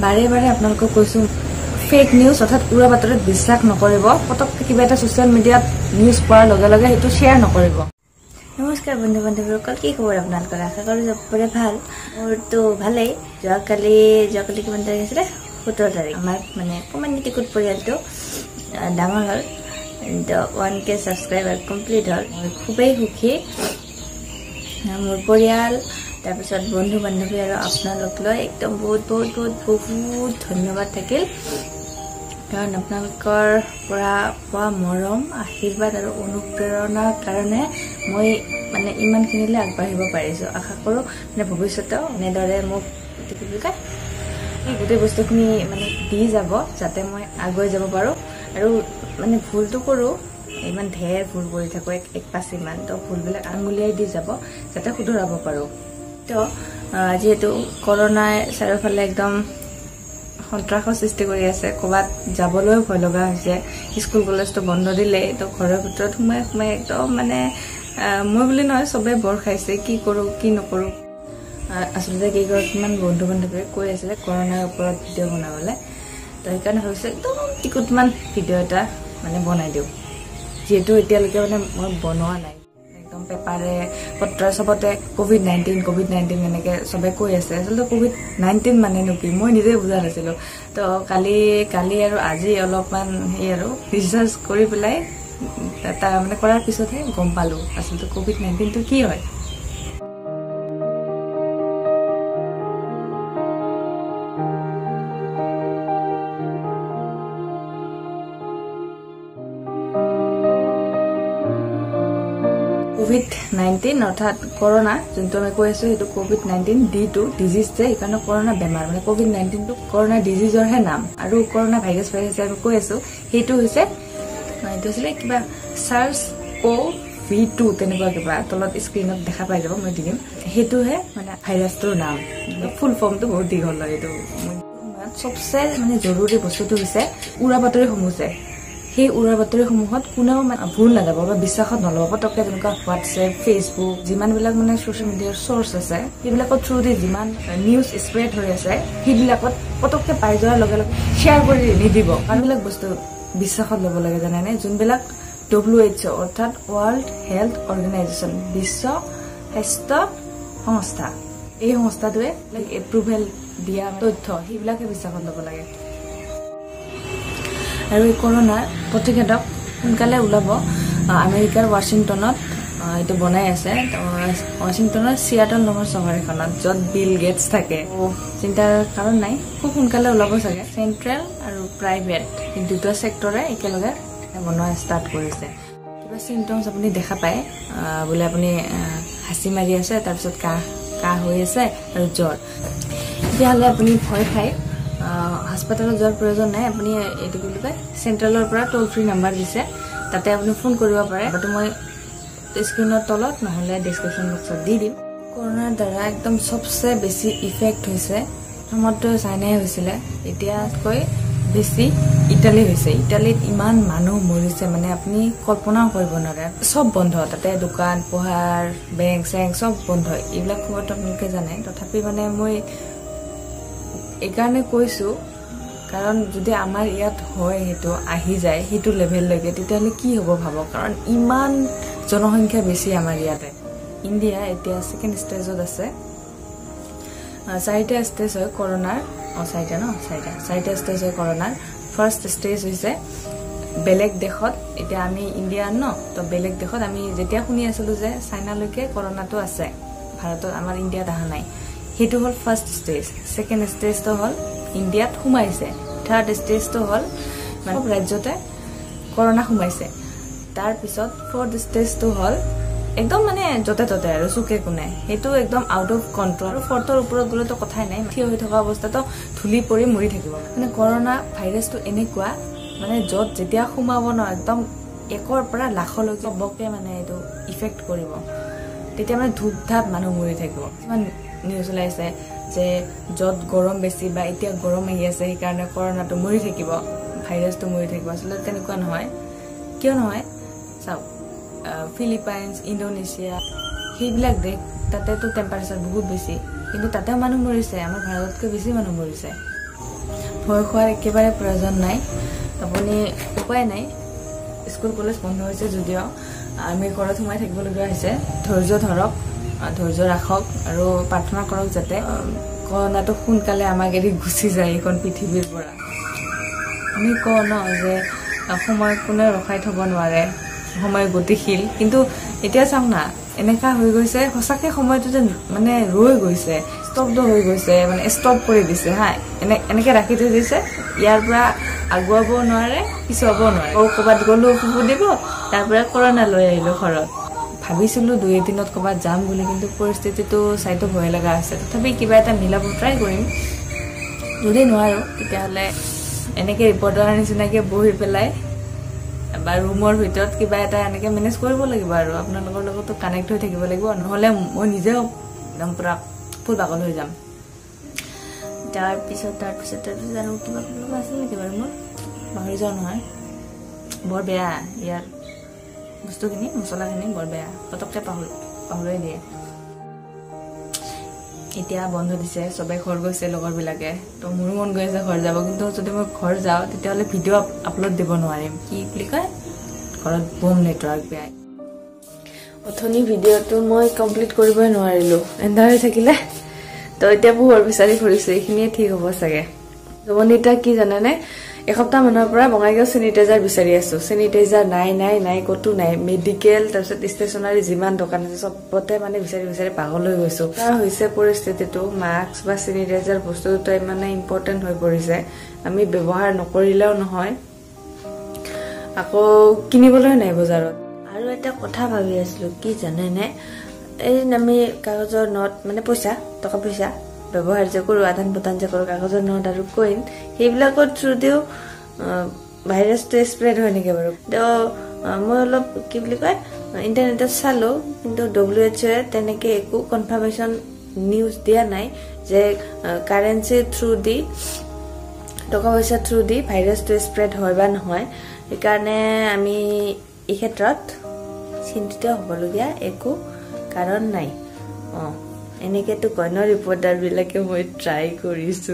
বাৰে বাৰে আপোনালোকক কৈছো ফেক নিউজ অৰ্থাৎ উৰা বাতৰিত বিশ্বাস নকৰিব পটককে কিবা এটা সোশ্যাল মিডিয়াত নিউজ পোৱাৰ লগে লগে হেতু শেয়াৰ নকৰিব নমস্কাৰ বন্ধু বান্ধৱীসকল কি খবৰ আপোনালোকৰ আশা কৰো সকলোৰে ভাল মোৰটো ভালেই যোৱাকালি কিমান তাৰিখ আছিল 17 তাৰিখ আমাৰ মানে কমিউনিটিকুট পৰিয়ালটো ডাঙৰ হ'ল 1k সাবস্ক্ৰাইবাৰ কমপ্লিট হ'ল মই খুবেই সুখী মোৰ পৰিয়াল তাৰপিছত বন্ধু বান্ধৱী আৰু আপোনালোকলৈ একদম বহুত ধন্যবাদ থাকিল কাৰণ আপোনালোকৰ পৰা পোৱা মৰম আশীৰ্বাদ আৰু অনুপ্ৰেৰণাৰ কাৰণে মই মানে ইমানখিনিলৈ আগবাঢ়িব পাৰিছো আশা কৰো মানে ভৱিষ্যতেও এনেদৰে মোক এই গোটেই বস্তুখিনি মানে দি যাব যাতে মই আগুৱাই যাব পাৰো আৰু মানে ভুলটো কৰো ইমান ঢেৰ ভুল কৰি থাকো এক পাছ ইমান তো ভুলবিলাক আঙুলিয়াই দি যাব যাতে শুধৰাব পাৰো তো যেহেতু কৰোনাই চাৰিওফালে একদম সন্ত্ৰাসৰ সৃষ্টি কৰি আছে ক'বাত যাবলৈ ভয় লগা হৈছে স্কুল কলেজটো বন্ধ দিলে তো ঘৰৰ ভিতৰত সোমাই একদম মানে মই বুলি নহয় চবে বৰ খাইছে কি কৰো কি নকৰো আচলতে কেইগৰাকীমান বন্ধু বান্ধৱীয়ে কৈ আছিলে কৰোনাৰ ওপৰত ভিডিঅ' বনাবলৈ তো সেইকাৰণে ভাবিছোঁ একদম টিকুটমান ভিডিঅ' এটা মানে বনাই দিওঁ যেহেতু এতিয়ালৈকে মানে মই বনোৱা নাই একদম পেপাৰে পত্ৰই চবতে কোভিড-19 এনেকৈ চবে কৈ আছে আচলতে কোভিড-19 মানেনো কি মই নিজে বুজা নাছিলোঁ তো কালি আৰু আজি অলপমান সেই আৰু ৰিচাৰ্চ কৰি পেলাই তাৰ মানে কৰাৰ পিছতহে গম পালোঁ আচলতে কোভিড-19টো কি হয় কোভিড-19 অৰ্থাৎ কৰোনা যোনটো আমি কৈ আছো সেইটো কোভিড-19 D2 ডিজিজ যে এইকাৰণে কৰোনা বেমাৰ মানে কোভিড-19টো কৰোনা ডিজিজৰহে নাম আৰু কৰোনা ভাইৰাছ আমি কৈ আছো সেইটো হৈছে এইটো আছিলে কিবা SARS-CoV-2 তেনেকুৱা কিবা তলত স্ক্ৰীনত দেখা পাই যাব মই দিম সেইটোহে মানে ভাইৰাছটোৰ নাম ফুল ফৰ্মটো বহুত দীঘল হয় এইটো চবচে মানে জৰুৰী বস্তুটো হৈছে উৰা বাতৰিসমূহ যে সেই উৰা বাতৰিসমূহত কোনেও ভুল নাযাব বা বিশ্বাসত নল'ব পটককে যেনেকুৱা হোৱাটছএপ ফেচবুক যিমানবিলাক মানে ছ'চিয়েল মিডিয়াৰ চ'ৰ্চ আছে সেইবিলাকৰ থ্ৰুদি যিমান নিউজ স্প্ৰেড হৈ আছে সেইবিলাকত পটককে পাই যোৱাৰ লগে লগে শ্বেয়াৰ কৰি নিদিব কাৰণবিলাক বস্তু বিশ্বাসত ল'ব লাগে জানেনে যোনবিলাক WHO অৰ্থাৎ ৱৰ্ল্ড হেল্থ অৰ্গেনাইজেশ্যন বিশ্ব স্বাস্থ্য সংস্থা এই সংস্থাটোৱে এপ্ৰুভেল দিয়া তথ্য সেইবিলাকে বিশ্বাসত ল'ব লাগে আৰু এই কৰোনাৰ প্ৰতিষেধক সোনকালে ওলাব আমেৰিকাৰ ৱাশ্বিংটনত এইটো বনাই আছে ৱাশ্বিংটনৰ চিয়াটল নামৰ চহৰ এখনত য'ত বিল গেটছ থাকে চিন্তাৰ কাৰণ নাই খুব সোনকালে ওলাব চাগে চেণ্ট্ৰেল আৰু প্ৰাইভেট এই দুটা ছেক্টৰে একেলগে বনোৱা ষ্টাৰ্ট কৰিছে কিবা চিমটমছ আপুনি দেখা পায় বোলে আপুনি হাঁচি মাৰি আছে তাৰপিছত কাহ হৈ আছে আৰু জ্বৰ তেতিয়াহ'লে আপুনি ভয় খাই হাস্পতালত যোৱাৰ প্ৰয়োজন নাই আপুনি এইটো কি বুলি কয় চেণ্ট্ৰেলৰ পৰা টোল ফ্ৰী নাম্বাৰ দিছে তাতে আপুনি ফোন কৰিব পাৰে হয়তো মই স্ক্ৰীনৰ তলত নহ'লে ডিছক্ৰিপশ্যন বক্সত দি দিম কৰোনাৰ দ্বাৰা একদম চবচে বেছি ইফেক্ট হৈছে প্ৰথমতে চাইনাই হৈছিলে এতিয়াতকৈ বেছি ইটালী হৈছে ইটালীত ইমান মানুহ মৰিছে মানে আপুনি কল্পনাও কৰিব নোৱাৰে চব বন্ধ তাতে দোকান পোহাৰ বেংক চেংক চব বন্ধ এইবিলাক খবৰটো আপোনালোকে জানে তথাপি মানে মই এইকাৰণে কৈছো কাৰণ যদি আমাৰ ইয়াত হয় সেইটো আহি যায় সেইটো লেভেললৈকে তেতিয়াহ'লে কি হ'ব ভাবক কাৰণ ইমান জনসংখ্যা বেছি আমাৰ ইয়াতে ইণ্ডিয়া এতিয়া ছেকেণ্ড ষ্টেজত আছে 4টা ষ্টেজ হয় কৰোনাৰ চাৰিটা ষ্টেজ হয় কৰোনাৰ ফাৰ্ষ্ট ষ্টেজ হৈছে বেলেগ দেশত এতিয়া আমি ইণ্ডিয়ান ন তো বেলেগ দেশত আমি যেতিয়া শুনি আছিলো যে চাইনালৈকে কৰোনাটো আছে ভাৰতত আমাৰ ইণ্ডিয়াত অহা নাই সেইটো হ'ল ফাৰ্ষ্ট ষ্টেজ ছেকেণ্ড ষ্টেজটো হ'ল ইণ্ডিয়াত সোমাইছে থাৰ্ড ষ্টেজটো হ'ল মানে ৰাজ্যতে কৰোনা সোমাইছে তাৰপিছত ফ'ৰ্থ ষ্টেজটো হ'ল একদম মানে য'তে ত'তে আৰু চুকে কোনে সেইটো একদম আউট অফ কণ্ট্ৰল আৰু ফ'ৰ্থৰ ওপৰত গ'লেতো কথাই নাই থিয় হৈ থকা অৱস্থাতো ধূলি পৰি মৰি থাকিব মানে কৰোনা ভাইৰাছটো এনেকুৱা মানে য'ত যেতিয়া সোমাব ন একদম 1ৰ পৰা লাখলৈকে চবকে মানে এইটো ইফেক্ট কৰিব তেতিয়া মানে ধূপ ধাপ মানুহ মৰি থাকিব ইমান নিউজ ওলাইছে যে য'ত গৰম বেছি বা এতিয়া গৰম আহি আছে সেইকাৰণে কৰোনাটো মৰি থাকিব ভাইৰাছটো মৰি থাকিব আচলতে তেনেকুৱা নহয় কিয় নহয় চাওক ফিলিপাইনছ ইণ্ডোনেছিয়া সেইবিলাক দেশ তাতেতো টেম্পাৰেচাৰ বহুত বেছি কিন্তু তাতেও মানুহ মৰিছে আমাৰ ভাৰততকৈ বেছি মানুহ মৰিছে ভয় খোৱাৰ একেবাৰে প্ৰয়োজন নাই আপুনি উপায় নাই স্কুল কলেজ বন্ধ হৈছে যদিও আমি ঘৰত সোমাই থাকিবলগীয়া হৈছে ধৈৰ্য ধৰক ধৈৰ্য ৰাখক আৰু প্ৰাৰ্থনা কৰক যাতে কৰোনাটো সোনকালে আমাক এৰি গুচি যায় এইখন পৃথিৱীৰ পৰা আমি কওঁ ন যে সময় কোনে ৰখাই থব নোৱাৰে সময় গতিশীল কিন্তু এতিয়া চাওক না এনেকা হৈ গৈছে সঁচাকে সময়টো যে মানে ৰৈ গৈছে স্তব্ধ হৈ গৈছে মানে ষ্টপ কৰি দিছে হা এনেকে ৰাখি থৈ দিছে ইয়াৰ পৰা আগুৱাব নোৱাৰে পিছুৱাব নোৱাৰে ক'ৰবাত গ'লো ফুফু দিব তাৰ পৰা কৰোনা লৈ আহিলো ঘৰত ভাবিছিলো 2 দিনত ক'ৰবাত যাম বুলি কিন্তু পৰিস্থিতিটো চাইতো ভয় লগা হৈছে তথাপি কিবা এটা মিলাব ট্ৰাই কৰিম যদি নোৱাৰো তেতিয়াহ'লে এনেকে ৰিপৰ্টাৰ নিচিনাকে বহি পেলাই বা ৰুমৰ ভিতৰত কিবা এটা এনেকে মেনেজ কৰিব লাগিব আৰু আপোনালোকৰ লগতো কানেক্ট হৈ থাকিব লাগিব নহ'লে মই নিজেও একদম পুৰা ফুল পাগল হৈ যাম তাৰপিছত আৰু কিবা কিবা আছিল নেকি বাৰু মোৰ পাহৰি যাওঁ নহয় বৰ বেয়া ইয়াৰ বস্তুখিনি মছলাখিনি বৰ বেয়া পটককৈ পাহৰি দিয়ে এতিয়া বন্ধ দিছে সবে ঘৰ গৈছে লগৰবিলাকে তো মোৰো মন গৈ আছে ঘৰ যাব কিন্তু যদি মই ঘৰ যাওঁ তেতিয়াহ'লে ভিডিঅ' আপলোড দিব নোৱাৰিম কি বুলি কয় ঘৰত বম নেটৱৰ্ক বেয়া অথনি ভিডিঅ'টো মই কমপ্লিট কৰিবই নোৱাৰিলোঁ এন্ধাৰ হৈ থাকিলে তো এতিয়া পোহৰ বিচাৰি ফুৰিছোঁ এইখিনিয়ে ঠিক হ'ব চাগে জমনিতা কি জানেনে এসপ্তাহ মানৰ পৰা বঙাইগাঁও চেনিটাইজাৰ বিচাৰি আছো চেনিটাইজাৰ নাই কতো নাই মেডিকেল তাৰপিছত ষ্টেচনাৰী যিমান দোকান আছে সবতে মানে বিচাৰি পাগল হৈ গৈছো হৈছে পৰিস্থিতিটো মাস্ক বা চেনিটাইজাৰ বস্তুটো মানে ইম্পৰ্টেন্ট হৈ পৰিছে আমি ব্যৱহাৰ নকৰিলেও নহয় আকৌ কিনিবলৈ নাই বজাৰত আৰু এটা কথা ভাবি আছিলো কি জানেনে এই আমি কাগজৰ নোট মানে টকা পইচা ব্যৱহাৰ যে কৰোঁ আদান প্ৰদান যে কৰোঁ কাগজৰ নোট আৰু কইন সেইবিলাকৰ থ্ৰুদিও ভাইৰাছটো স্প্ৰেড হয় নেকি বাৰু তো মই অলপ কি বুলি কয় ইণ্টাৰনেটত চালো কিন্তু WHO তেনেকে একো কনফাৰ্মেশ্যন নিউজ দিয়া নাই যে কাৰেন্সি থ্ৰু দি টকা পইচা থ্ৰু দি ভাইৰাছটো স্প্ৰেড হয় বা নহয় সেইকাৰণে আমি এই ক্ষেত্ৰত চিন্তিত হ'বলগীয়া একো কাৰণ নাই এনেকেতো কইন ৰিপৰ্টাৰ বিলাকে মই ট্ৰাই কৰিছো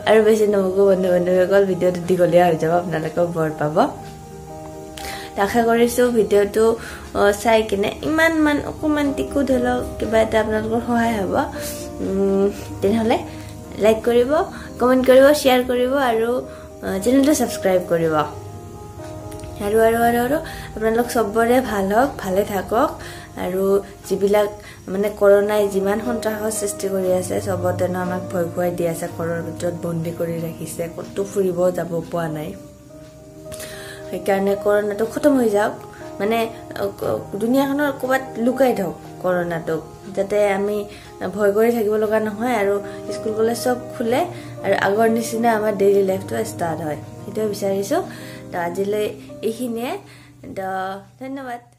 আৰু বেছি নহ'ব বন্ধুসকল ভিডিঅ'টো দীঘলীয়া হৈ যাব আপোনালোকেও বৰ পাব আশা কৰিছো ভিডিঅ'টো চাই কিনে ইমান অকমান টিকু ধৰি লওক কিবা এটা আপোনালোকৰ সহায় হ'ব তেনেহ'লে লাইক কৰিব কমেণ্ট কৰিব শ্বেয়াৰ কৰিব আৰু চেনেলটো ছাবস্ক্ৰাইব কৰিব আৰু আপোনালোক সবৰে ভাল হওক ভালে থাকক আৰু যিবিলাক মানে কৰোনাই যিমান সন্ত্ৰাসৰ সৃষ্টি কৰি আছে সবতে আমাক ভয় খুৱাই দি আছে ঘৰৰ ভিতৰত বন্দী কৰি ৰাখিছে ক'তো ফুৰিব যাব পোৱা নাই সেইকাৰণে কৰোনাটো খতম হৈ যাওক মানে দুনিয়াখনৰ ক'ৰবাত লুকাই থওক কৰোনাটোক যাতে আমি ভয় কৰি থাকিব লগা নহয় আৰু স্কুল কলেজ সব খোলে আৰু আগৰ নিচিনা আমাৰ ডেইলি লাইফটো ষ্টাৰ্ট হয় সেইটোৱে বিচাৰিছো তো আজিলৈ এইখিনিয়ে ধন্যবাদ